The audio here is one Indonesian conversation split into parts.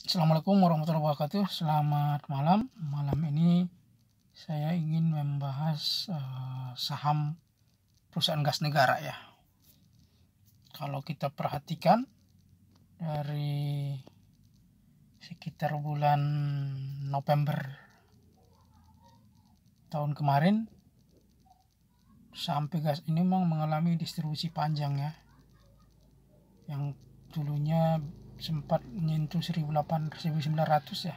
Assalamualaikum warahmatullahi wabarakatuh. Selamat malam. Malam ini saya ingin membahas saham perusahaan gas negara ya. Kalau kita perhatikan dari sekitar bulan November tahun kemarin, saham Pegas ini memang mengalami distribusi panjang ya. Yang dulunya sempat menyentuh 1900 ya.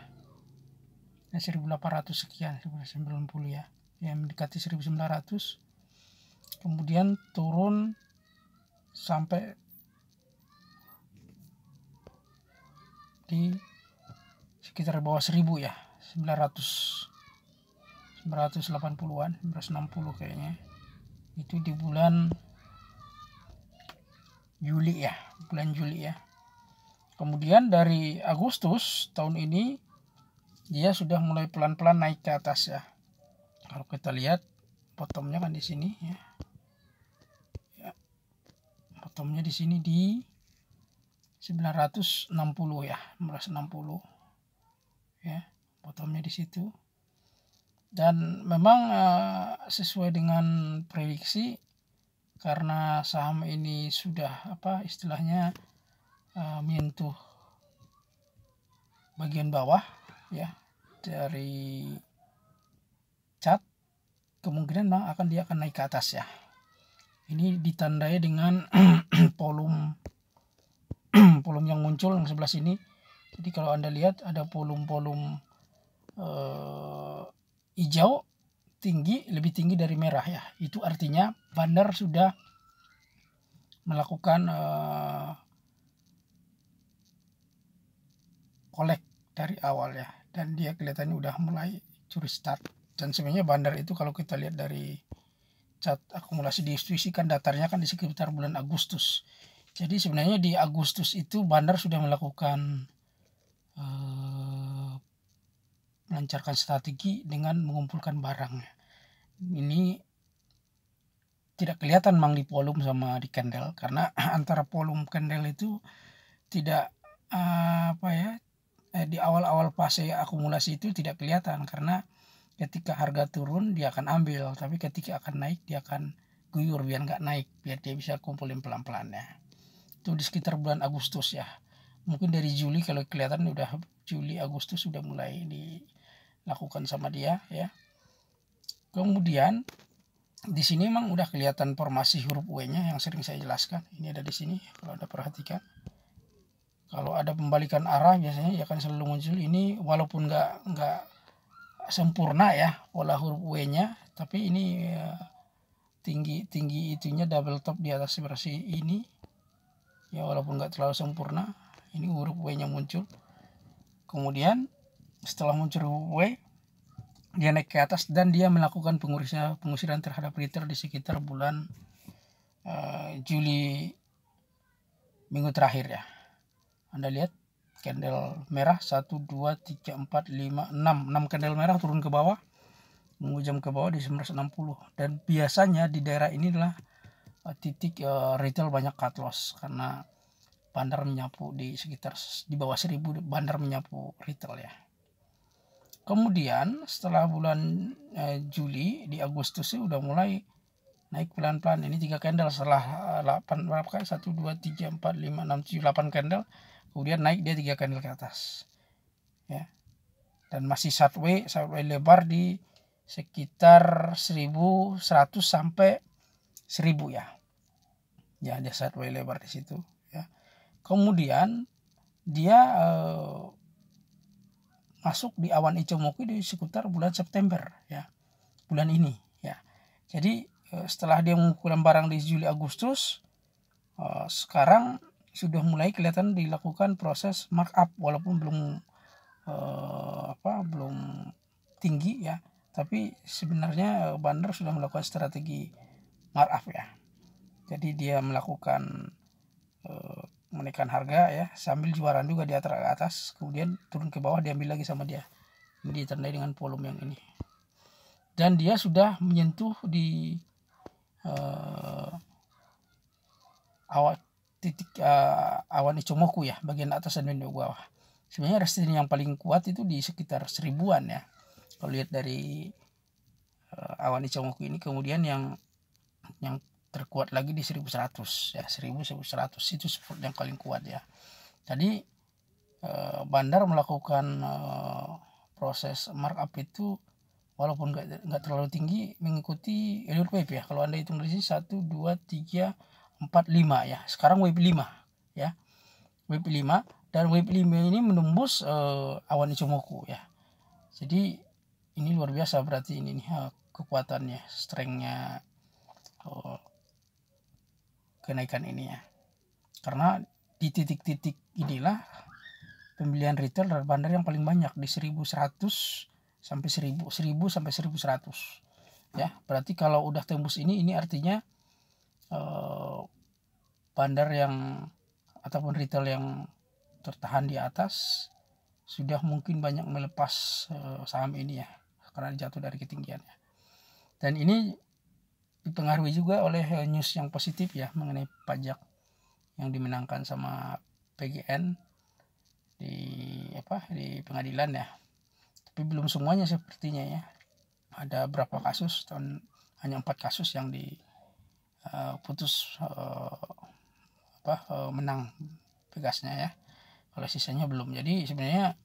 1800 sekian, 1990 ya. Yang mendekati 1900. Kemudian turun sampai di sekitar bawah 1000 ya, 980-an, 960 kayaknya. Itu di bulan Juli ya, Kemudian dari Agustus tahun ini dia sudah mulai pelan-pelan naik ke atas ya. Kalau kita lihat bottomnya kan di sini ya. Bottomnya di sini di 960 ya, 960 ya, bottomnya di situ. Dan memang sesuai dengan prediksi, karena saham ini sudah istilahnya menyentuh bagian bawah ya dari chart, kemungkinan dia akan naik ke atas ya. Ini ditandai dengan volume yang muncul yang sebelah sini. Jadi kalau Anda lihat ada volume hijau lebih tinggi dari merah ya. Itu artinya bandar sudah melakukan kolek dari awal ya, dan dia kelihatannya udah mulai curi start. Dan sebenarnya bandar itu kalau kita lihat dari chart akumulasi distribusikan datarnya kan di sekitar bulan Agustus. Jadi sebenarnya di Agustus itu bandar sudah melakukan melancarkan strategi dengan mengumpulkan barang. Ini tidak kelihatan mang di volume sama di candle, karena antara volume candle itu tidak di awal-awal fase akumulasi itu tidak kelihatan, karena ketika harga turun dia akan ambil, tapi ketika akan naik dia akan guyur biar nggak naik, biar dia bisa kumpulin pelan-pelan ya. Itu di sekitar bulan Agustus ya. Mungkin dari Juli, kalau kelihatan udah Juli Agustus sudah mulai dilakukan sama dia ya. Kemudian di sini memang udah kelihatan formasi huruf W-nya yang sering saya jelaskan. Ini ada di sini kalau Anda perhatikan. Kalau ada pembalikan arah biasanya ya akan selalu muncul ini, walaupun nggak sempurna ya pola huruf W-nya, tapi ini tinggi itunya double top di atas seperti ini ya, walaupun nggak terlalu sempurna. Ini huruf W-nya muncul. Kemudian setelah muncul huruf W, dia naik ke atas dan dia melakukan pengusiran terhadap retail di sekitar bulan Juli minggu terakhir ya. Anda lihat candle merah 1, 2, 3, 4, 5, 6 candle merah turun ke bawah, menghujam ke bawah di 960. Dan biasanya di daerah ini adalah titik retail banyak cut loss, karena bandar menyapu di sekitar di bawah 1000, bandar menyapu retail ya. Kemudian setelah bulan Juli, di Agustus sih udah mulai naik pelan-pelan. Ini 3 candle setelah 8 berapa kali? 1, 2, 3, 4, 5, 6, 7, 8 candle. Kemudian naik dia 3 candle ke atas ya. Dan masih sideways lebar di sekitar 1100 sampai 1000 ya. Ya, dia sideways lebar di situ ya. Kemudian dia masuk di awan Ichimoku di sekitar bulan September ya, bulan ini ya. Jadi setelah dia mengumpulkan barang di Juli Agustus, sekarang sudah mulai kelihatan dilakukan proses markup, walaupun belum tinggi ya, tapi sebenarnya bandar sudah melakukan strategi markup ya. Jadi dia melakukan menaikkan harga ya, sambil jualan juga di atas, kemudian turun ke bawah diambil lagi sama dia. Ini ditandai dengan volume yang ini. Dan dia sudah menyentuh di titik awan Ichimoku ya, bagian atas dan bagian bawah. sebenarnya resisten yang paling kuat itu di sekitar 1000-an ya. Kalau lihat dari awan Ichimoku ini, kemudian yang terkuat lagi di 1100 ya, 1100 itu support yang paling kuat ya. Tadi Bandar melakukan proses markup itu walaupun nggak terlalu tinggi, mengikuti Elliott wave ya. Kalau Anda hitung dari sini 1 2 3 4 5 ya. Sekarang wave 5 ya. Wave 5, dan wave 5 ini menembus awan Ichimoku ya. Jadi ini luar biasa berarti ini nih kekuatannya, strengthnya kenaikan ini ya. Karena di titik-titik inilah pembelian retail dari Bandar yang paling banyak di 1100 sampai 1000 sampai 1100 ya. Berarti kalau udah tembus ini artinya Bandar yang ataupun retail yang tertahan di atas sudah mungkin banyak melepas saham ini ya, karena jatuh dari ketinggiannya. Dan ini dipengaruhi juga oleh news yang positif ya mengenai pajak yang dimenangkan sama PGN di pengadilan ya. Tapi belum semuanya sepertinya ya. Ada berapa kasus, hanya 4 kasus yang diputus menang Pegasnya ya. Kalau sisanya belum. Jadi sebenarnya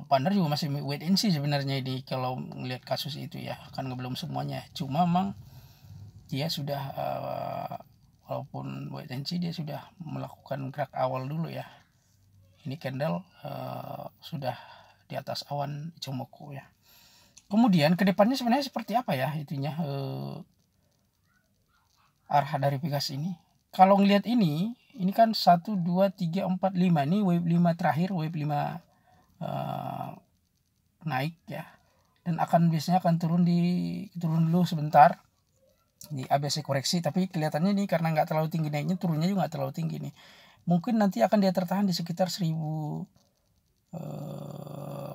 Bandar juga masih wait and see sebenarnya ini kalau melihat kasus itu ya, kan belum semuanya. Cuma memang dia sudah walaupun wait and see, dia sudah melakukan gerak awal dulu ya. Ini candle sudah di atas awan Ichimoku ya. Kemudian kedepannya sebenarnya seperti apa ya itunya arah dari Pegas ini. Kalau ngelihat ini kan 1 2 3 4 5 ini wave 5 terakhir, wave 5 naik ya, dan biasanya akan turun dulu sebentar di ABC koreksi, tapi kelihatannya ini karena nggak terlalu tinggi naiknya, turunnya juga nggak terlalu tinggi nih. Mungkin nanti akan dia tertahan di sekitar 1000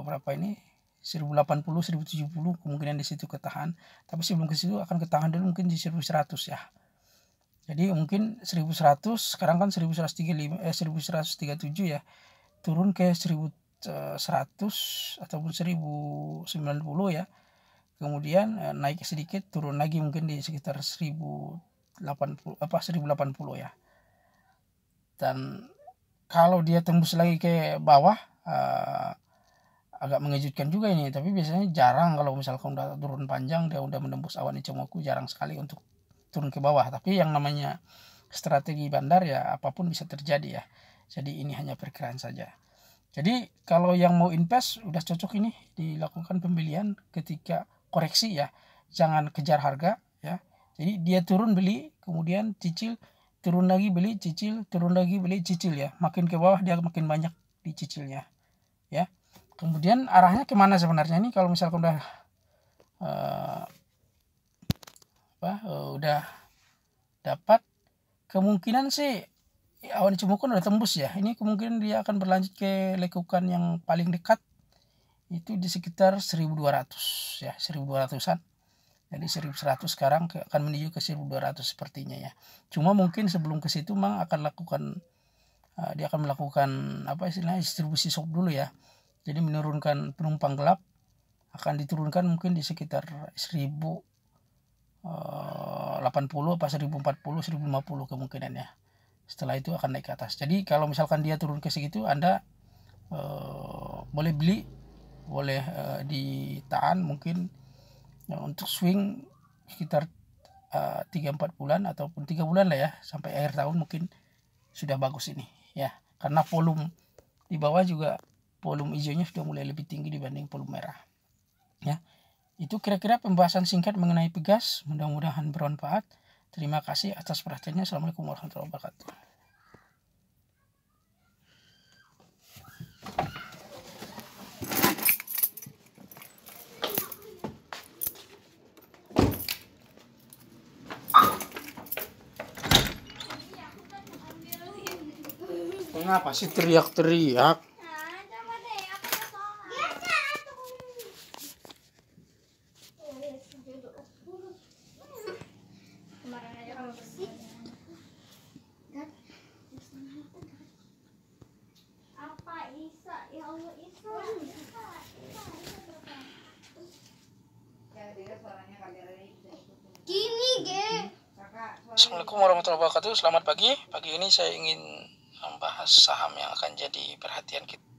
berapa ini 1080 1070, kemungkinan di situ ketahan, tapi sebelum ke situ akan ketahan dulu mungkin di 1100 ya. Jadi mungkin 1100, sekarang kan 1137 ya, turun ke 1100 ataupun 1090 ya. Kemudian naik sedikit, turun lagi mungkin di sekitar 1080 ya. Dan kalau dia tembus lagi ke bawah agak mengejutkan juga ini, tapi biasanya jarang kalau misalkan udah turun panjang, dia udah menembus awan Ichimoku, jarang sekali untuk turun ke bawah. Tapi yang namanya strategi Bandar ya apapun bisa terjadi ya. Jadi ini hanya perkiraan saja. Jadi kalau yang mau invest udah cocok ini dilakukan pembelian ketika koreksi ya. Jangan kejar harga ya. Jadi dia turun beli, kemudian cicil, turun lagi beli, cicil, turun lagi beli, cicil ya. Makin ke bawah dia makin banyak dicicilnya ya. Kemudian arahnya kemana sebenarnya ini kalau misalkan udah udah dapat, kemungkinan sih awan Ichimoku udah tembus ya. Ini kemungkinan dia akan berlanjut ke lekukan yang paling dekat itu di sekitar 1200 ya, 1200-an. Jadi 1100 sekarang akan menuju ke 1200 sepertinya ya. Cuma mungkin sebelum ke situ memang dia akan melakukan distribusi shock dulu ya. Jadi menurunkan penumpang gelap, akan diturunkan mungkin di sekitar 1080 apa 1040 1050 kemungkinan ya. Setelah itu akan naik ke atas. Jadi kalau misalkan dia turun ke segitu, Anda boleh beli, boleh ditahan mungkin untuk swing sekitar 3-4 bulan ataupun 3 bulan lah ya, sampai akhir tahun mungkin sudah bagus ini ya. Karena volume di bawah juga, volume hijaunya sudah mulai lebih tinggi dibanding volume merah ya. Itu kira-kira pembahasan singkat mengenai Pegas, mudah-mudahan bermanfaat. Terima kasih atas perhatiannya. Assalamualaikum warahmatullahi wabarakatuh. Kenapa sih teriak-teriak? Apa Isa? Assalamualaikum warahmatullahi wabarakatuh. Selamat pagi. Pagi ini saya ingin membahas saham yang akan jadi perhatian kita